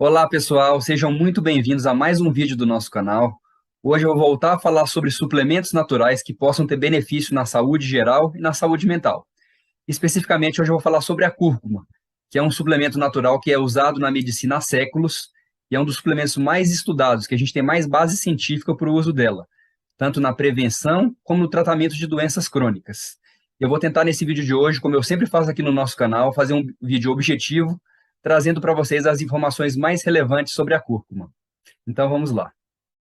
Olá, pessoal, sejam muito bem-vindos a mais um vídeo do nosso canal. Hoje eu vou voltar a falar sobre suplementos naturais que possam ter benefício na saúde geral e na saúde mental. Especificamente, hoje eu vou falar sobre a cúrcuma, que é um suplemento natural que é usado na medicina há séculos e é um dos suplementos mais estudados, que a gente tem mais base científica para o uso dela, tanto na prevenção como no tratamento de doenças crônicas. Eu vou tentar nesse vídeo de hoje, como eu sempre faço aqui no nosso canal, fazer um vídeo objetivo, trazendo para vocês as informações mais relevantes sobre a cúrcuma. Então vamos lá.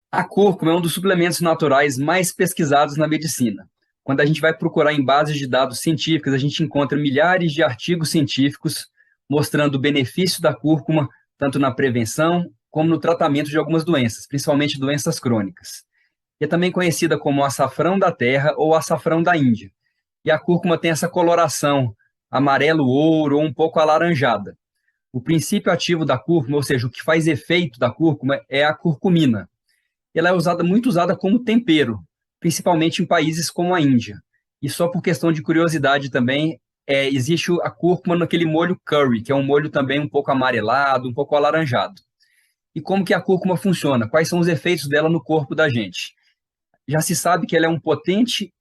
A cúrcuma é um dos suplementos naturais mais pesquisados na medicina. Quando a gente vai procurar em bases de dados científicas, a gente encontra milhares de artigos científicos mostrando o benefício da cúrcuma tanto na prevenção como no tratamento de algumas doenças, principalmente doenças crônicas. É também conhecida como açafrão da terra ou açafrão da Índia. E a cúrcuma tem essa coloração amarelo-ouro ou um pouco alaranjada. O princípio ativo da cúrcuma, ou seja, o que faz efeito da cúrcuma, é a curcumina. Ela é muito usada como tempero, principalmente em países como a Índia. E só por questão de curiosidade também, existe a cúrcuma naquele molho curry, que é um molho também um pouco amarelado, um pouco alaranjado. E como que a cúrcuma funciona? Quais são os efeitos dela no corpo da gente? Já se sabe que ela é um potente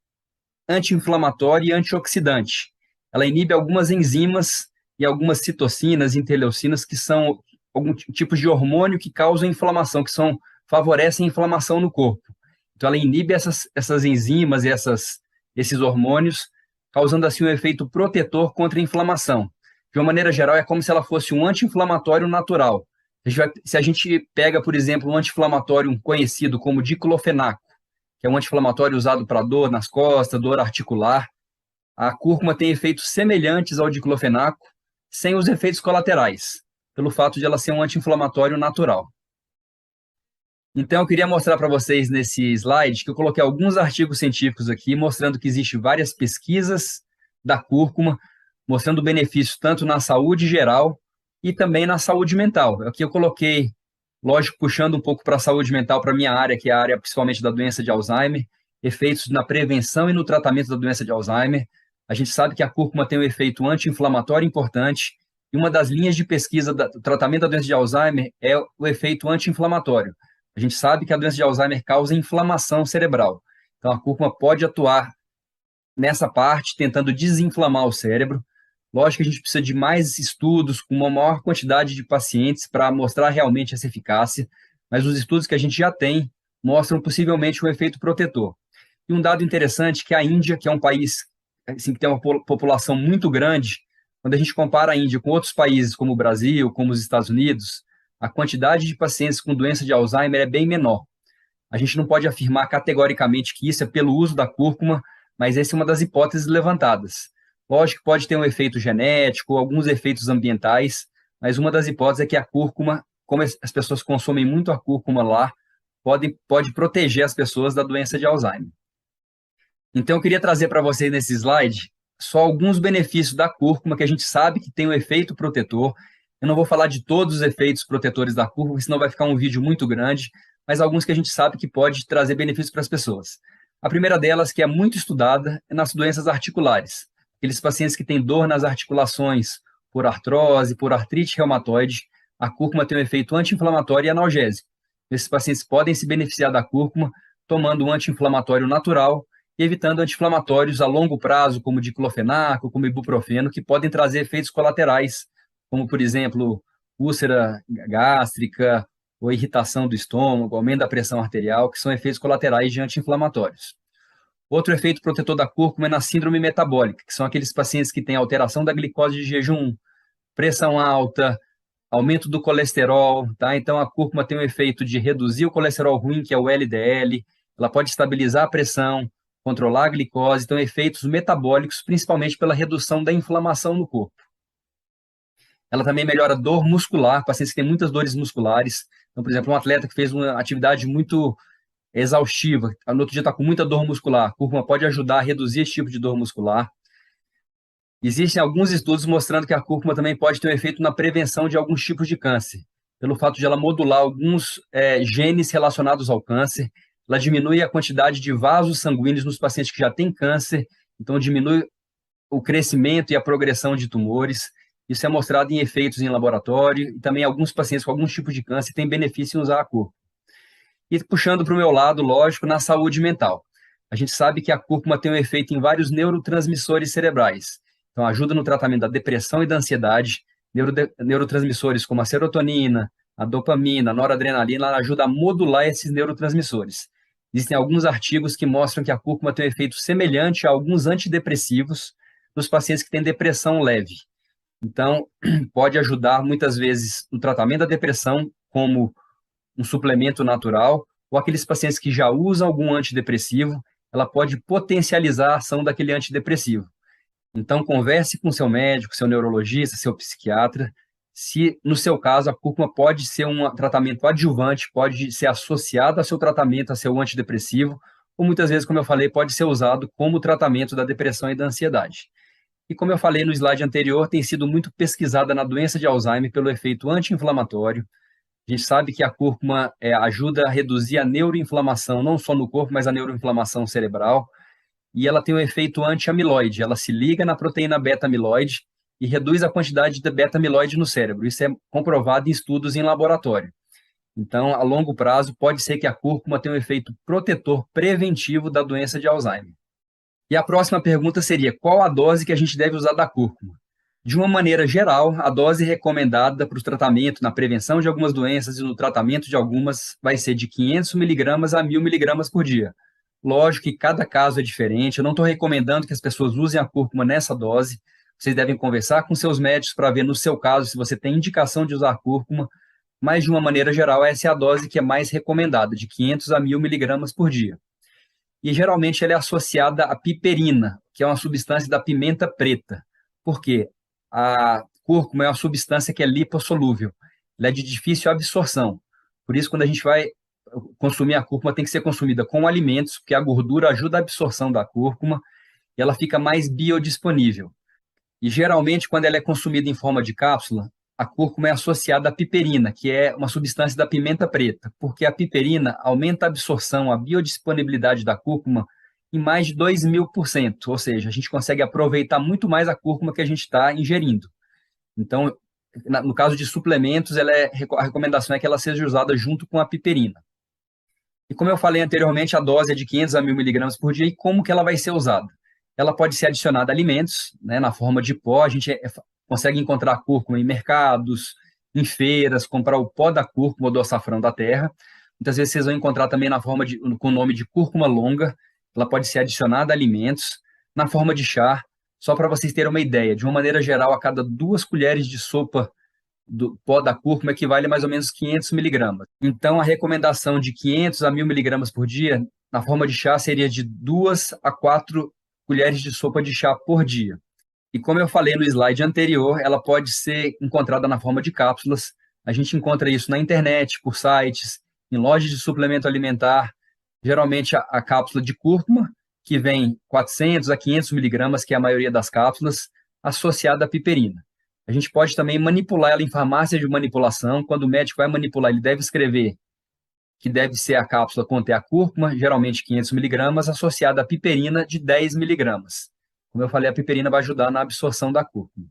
anti-inflamatório e antioxidante. Ela inibe algumas enzimas e algumas citocinas, interleucinas, que são alguns tipos de hormônio que causam inflamação, favorecem a inflamação no corpo. Então, ela inibe essas enzimas e esses hormônios, causando assim um efeito protetor contra a inflamação. De uma maneira geral, é como se ela fosse um anti-inflamatório natural. Se a gente pega, por exemplo, um anti-inflamatório conhecido como diclofenaco, que é um anti-inflamatório usado para dor nas costas, dor articular, a cúrcuma tem efeitos semelhantes ao diclofenaco, sem os efeitos colaterais, pelo fato de ela ser um anti-inflamatório natural. Então, eu queria mostrar para vocês nesse slide que eu coloquei alguns artigos científicos aqui, mostrando que existem várias pesquisas da cúrcuma, mostrando benefícios tanto na saúde geral e também na saúde mental. Aqui eu coloquei, lógico, puxando um pouco para a saúde mental, para a minha área, que é a área principalmente da doença de Alzheimer, efeitos na prevenção e no tratamento da doença de Alzheimer. A gente sabe que a cúrcuma tem um efeito anti-inflamatório importante, e uma das linhas de pesquisa do tratamento da doença de Alzheimer é o efeito anti-inflamatório. A gente sabe que a doença de Alzheimer causa inflamação cerebral. Então, a cúrcuma pode atuar nessa parte, tentando desinflamar o cérebro. Lógico que a gente precisa de mais estudos, com uma maior quantidade de pacientes, para mostrar realmente essa eficácia, mas os estudos que a gente já tem mostram possivelmente um efeito protetor. E um dado interessante é que a Índia, que é um país assim, que tem uma população muito grande, quando a gente compara a Índia com outros países, como o Brasil, como os Estados Unidos, a quantidade de pacientes com doença de Alzheimer é bem menor. A gente não pode afirmar categoricamente que isso é pelo uso da cúrcuma, mas essa é uma das hipóteses levantadas. Lógico que pode ter um efeito genético, alguns efeitos ambientais, mas uma das hipóteses é que a cúrcuma, como as pessoas consomem muito a cúrcuma lá, pode proteger as pessoas da doença de Alzheimer. Então, eu queria trazer para vocês nesse slide só alguns benefícios da cúrcuma que a gente sabe que tem um efeito protetor. Eu não vou falar de todos os efeitos protetores da cúrcuma, senão vai ficar um vídeo muito grande, mas alguns que a gente sabe que pode trazer benefícios para as pessoas. A primeira delas, que é muito estudada, é nas doenças articulares. Aqueles pacientes que têm dor nas articulações por artrose, por artrite reumatoide, a cúrcuma tem um efeito anti-inflamatório e analgésico. Esses pacientes podem se beneficiar da cúrcuma tomando um anti-inflamatório natural, evitando anti-inflamatórios a longo prazo, como diclofenaco, como ibuprofeno, que podem trazer efeitos colaterais, como, por exemplo, úlcera gástrica ou irritação do estômago, aumento da pressão arterial, que são efeitos colaterais de anti-inflamatórios. Outro efeito protetor da cúrcuma é na síndrome metabólica, que são aqueles pacientes que têm alteração da glicose de jejum, pressão alta, aumento do colesterol, tá? Então, a cúrcuma tem o efeito de reduzir o colesterol ruim, que é o LDL, ela pode estabilizar a pressão, controlar a glicose, então efeitos metabólicos, principalmente pela redução da inflamação no corpo. Ela também melhora dor muscular, pacientes que têm muitas dores musculares. Então, por exemplo, um atleta que fez uma atividade muito exaustiva, no outro dia está com muita dor muscular, a cúrcuma pode ajudar a reduzir esse tipo de dor muscular. Existem alguns estudos mostrando que a cúrcuma também pode ter um efeito na prevenção de alguns tipos de câncer, pelo fato de ela modular alguns genes relacionados ao câncer. Ela diminui a quantidade de vasos sanguíneos nos pacientes que já têm câncer, então diminui o crescimento e a progressão de tumores. Isso é mostrado em efeitos em laboratório e também alguns pacientes com alguns tipos de câncer têm benefício em usar a cúrcuma. E puxando para o meu lado, lógico, na saúde mental. A gente sabe que a cúrcuma tem um efeito em vários neurotransmissores cerebrais. Então, ajuda no tratamento da depressão e da ansiedade. Neurotransmissores como a serotonina, a dopamina, a noradrenalina, ela ajuda a modular esses neurotransmissores. Existem alguns artigos que mostram que a cúrcuma tem um efeito semelhante a alguns antidepressivos nos pacientes que têm depressão leve. Então, pode ajudar muitas vezes no tratamento da depressão, como um suplemento natural, ou aqueles pacientes que já usam algum antidepressivo, ela pode potencializar a ação daquele antidepressivo. Então, converse com seu médico, seu neurologista, seu psiquiatra, se, no seu caso, a cúrcuma pode ser um tratamento adjuvante, pode ser associado ao seu tratamento, a seu antidepressivo, ou muitas vezes, como eu falei, pode ser usado como tratamento da depressão e da ansiedade. E como eu falei no slide anterior, tem sido muito pesquisada na doença de Alzheimer pelo efeito anti-inflamatório. A gente sabe que a cúrcuma ajuda a reduzir a neuroinflamação, não só no corpo, mas a neuroinflamação cerebral. E ela tem um efeito anti-amiloide. Ela se liga na proteína beta-amiloide e reduz a quantidade de beta-amiloide no cérebro. Isso é comprovado em estudos em laboratório. Então, a longo prazo, pode ser que a cúrcuma tenha um efeito protetor preventivo da doença de Alzheimer. E a próxima pergunta seria: qual a dose que a gente deve usar da cúrcuma? De uma maneira geral, a dose recomendada para o tratamento, na prevenção de algumas doenças e no tratamento de algumas, vai ser de 500 miligramas a 1.000 miligramas por dia. Lógico que cada caso é diferente, eu não estou recomendando que as pessoas usem a cúrcuma nessa dose. Vocês devem conversar com seus médicos para ver, no seu caso, se você tem indicação de usar cúrcuma, mas de uma maneira geral, essa é a dose que é mais recomendada, de 500 a 1.000 miligramas por dia. E geralmente ela é associada à piperina, que é uma substância da pimenta preta. Por quê? A cúrcuma é uma substância que é lipossolúvel, ela é de difícil absorção. Por isso, quando a gente vai consumir a cúrcuma, tem que ser consumida com alimentos, porque a gordura ajuda a absorção da cúrcuma e ela fica mais biodisponível. E geralmente, quando ela é consumida em forma de cápsula, a cúrcuma é associada à piperina, que é uma substância da pimenta preta, porque a piperina aumenta a absorção, a biodisponibilidade da cúrcuma em mais de 2.000%, ou seja, a gente consegue aproveitar muito mais a cúrcuma que a gente está ingerindo. Então, no caso de suplementos, a recomendação é que ela seja usada junto com a piperina. E como eu falei anteriormente, a dose é de 500 a 1.000 miligramas por dia. E como que ela vai ser usada? Ela pode ser adicionada a alimentos, né, na forma de pó. A gente consegue encontrar cúrcuma em mercados, em feiras, comprar o pó da cúrcuma ou do açafrão da terra. Muitas vezes vocês vão encontrar também com o nome de cúrcuma longa. Ela pode ser adicionada a alimentos, na forma de chá. Só para vocês terem uma ideia, de uma maneira geral, a cada 2 colheres de sopa do pó da cúrcuma equivale a mais ou menos 500 miligramas. Então, a recomendação de 500 a 1.000 miligramas por dia, na forma de chá, seria de 2 a 4 colheres de sopa de chá por dia. E como eu falei no slide anterior, ela pode ser encontrada na forma de cápsulas. A gente encontra isso na internet, por sites, em lojas de suplemento alimentar. Geralmente, a cápsula de cúrcuma, que vem 400 a 500 miligramas, que é a maioria das cápsulas, associada à piperina. A gente pode também manipular ela em farmácia de manipulação. Quando o médico vai manipular, ele deve escrever que deve ser a cápsula conter a cúrcuma, geralmente 500 miligramas, associada à piperina de 10 miligramas. Como eu falei, a piperina vai ajudar na absorção da cúrcuma.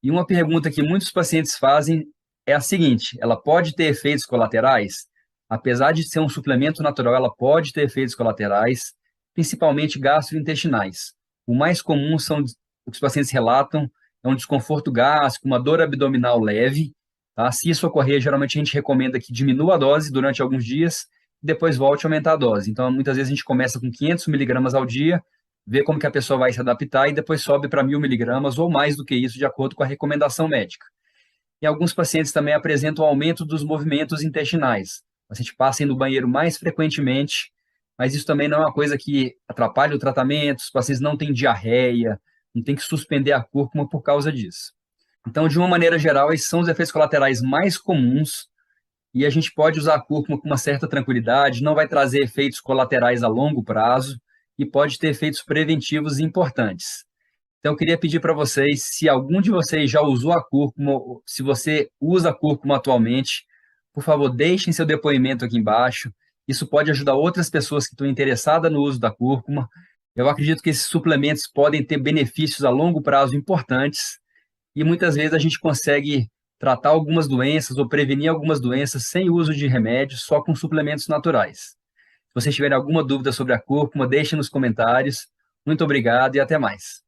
E uma pergunta que muitos pacientes fazem é a seguinte: ela pode ter efeitos colaterais? Apesar de ser um suplemento natural, ela pode ter efeitos colaterais, principalmente gastrointestinais. O mais comum são o que os pacientes relatam, é um desconforto gástrico, uma dor abdominal leve. Tá? Se isso ocorrer, geralmente a gente recomenda que diminua a dose durante alguns dias e depois volte a aumentar a dose. Então, muitas vezes a gente começa com 500 miligramas ao dia, vê como que a pessoa vai se adaptar e depois sobe para 1.000 miligramas ou mais do que isso, de acordo com a recomendação médica. E alguns pacientes também apresentam aumento dos movimentos intestinais. O paciente passa no banheiro mais frequentemente, mas isso também não é uma coisa que atrapalha o tratamento, os pacientes não têm diarreia, não tem que suspender a cúrcuma por causa disso. Então, de uma maneira geral, esses são os efeitos colaterais mais comuns e a gente pode usar a cúrcuma com uma certa tranquilidade, não vai trazer efeitos colaterais a longo prazo e pode ter efeitos preventivos importantes. Então, eu queria pedir para vocês, se algum de vocês já usou a cúrcuma, se você usa a cúrcuma atualmente, por favor, deixem seu depoimento aqui embaixo. Isso pode ajudar outras pessoas que estão interessadas no uso da cúrcuma. Eu acredito que esses suplementos podem ter benefícios a longo prazo importantes. e muitas vezes a gente consegue tratar algumas doenças ou prevenir algumas doenças sem uso de remédios, só com suplementos naturais. Se vocês tiverem alguma dúvida sobre a cúrcuma, deixem nos comentários. Muito obrigado e até mais.